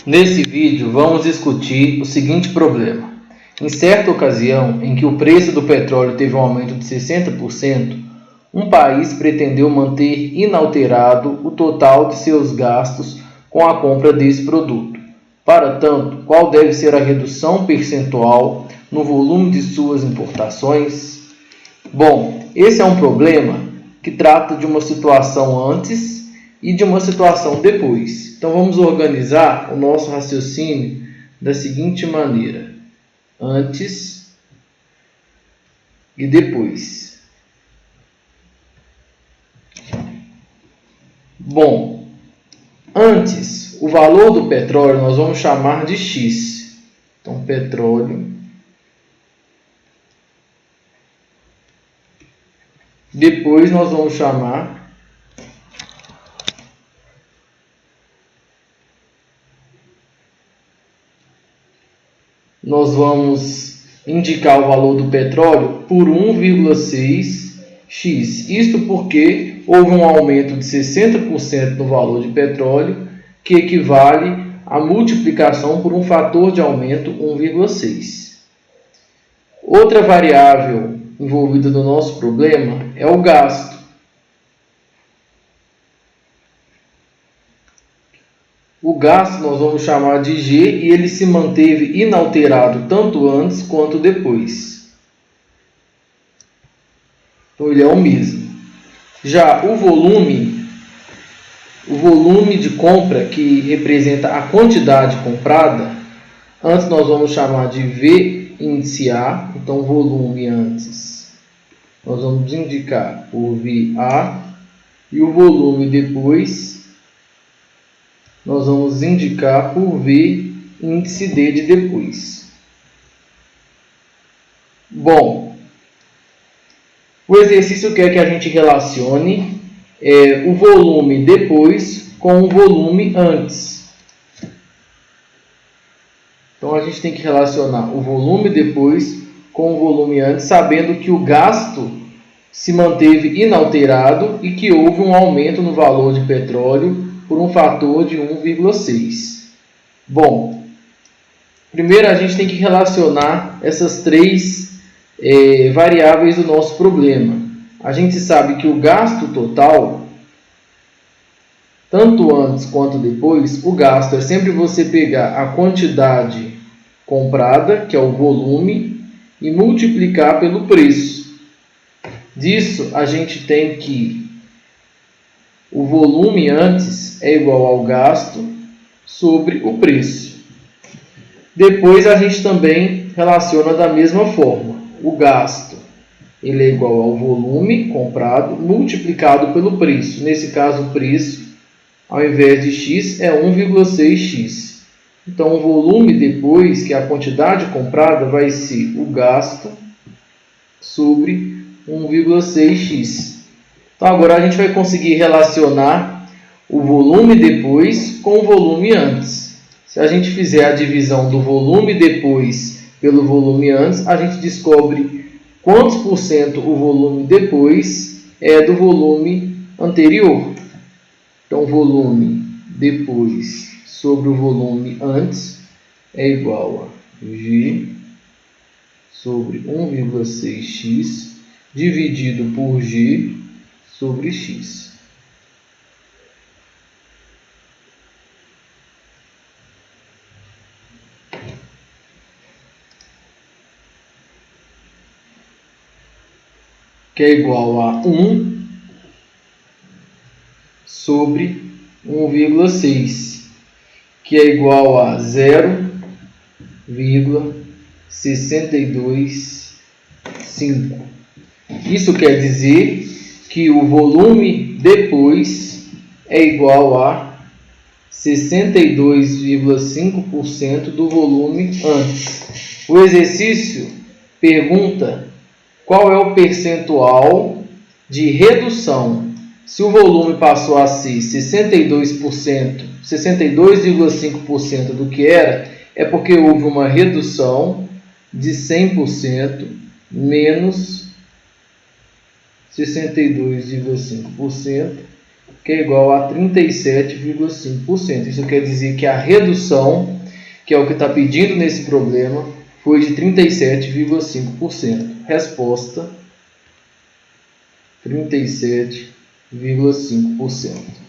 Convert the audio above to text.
Nesse vídeo vamos discutir o seguinte problema. Em certa ocasião em que o preço do petróleo teve um aumento de 60%, um país pretendeu manter inalterado o total de seus gastos com a compra desse produto. Para tanto, qual deve ser a redução percentual no volume de suas importações? Bom, esse é um problema que trata de uma situação antes e de uma situação depois. Então vamos organizar o nosso raciocínio da seguinte maneira: antes e depois. Bom, antes, o valor do petróleo nós vamos chamar de X. Então, petróleo. Depois nós vamos chamar indicar o valor do petróleo por 1,6x. Isto porque houve um aumento de 60% no valor de petróleo, que equivale à multiplicação por um fator de aumento 1,6. Outra variável envolvida no nosso problema é o gasto. O gasto nós vamos chamar de G e ele se manteve inalterado tanto antes quanto depois. Então ele é o mesmo. Já o volume de compra, que representa a quantidade comprada, antes nós vamos chamar de V índice A. Então volume antes nós vamos indicar por VA e o volume depois nós vamos indicar por V índice D de depois. Bom, o exercício quer que a gente relacione o volume depois com o volume antes. Então a gente tem que relacionar o volume depois com o volume antes, sabendo que o gasto se manteve inalterado e que houve um aumento no valor de petróleo por um fator de 1,6. Bom, primeiro a gente tem que relacionar essas três variáveis do nosso problema. A gente sabe que o gasto total, tanto antes quanto depois, o gasto é sempre você pegar a quantidade comprada, que é o volume, e multiplicar pelo preço. Disso a gente tem que o volume antes é igual ao gasto sobre o preço. Depois a gente também relaciona da mesma forma. O gasto ele é igual ao volume comprado multiplicado pelo preço. Nesse caso, o preço, ao invés de x, é 1,6x. Então, o volume depois, que é a quantidade comprada, vai ser o gasto sobre 1,6x. Então, agora a gente vai conseguir relacionar o volume depois com o volume antes. Se a gente fizer a divisão do volume depois pelo volume antes, a gente descobre quantos por cento o volume depois é do volume anterior. Então, volume depois sobre o volume antes é igual a G sobre 1,6x dividido por G sobre x. Que é igual a 1 sobre 1,6, que é igual a 0,625. Isso quer dizer que o volume depois é igual a 62,5% do volume antes. O exercício pergunta qual é o percentual de redução. Se o volume passou a ser 62,5% do que era, é porque houve uma redução de 100% menos 62,5% que é igual a 37,5%. Isso quer dizer que a redução, que é o que está pedindo nesse problema, foi de 37,5%. Resposta: 37,5%.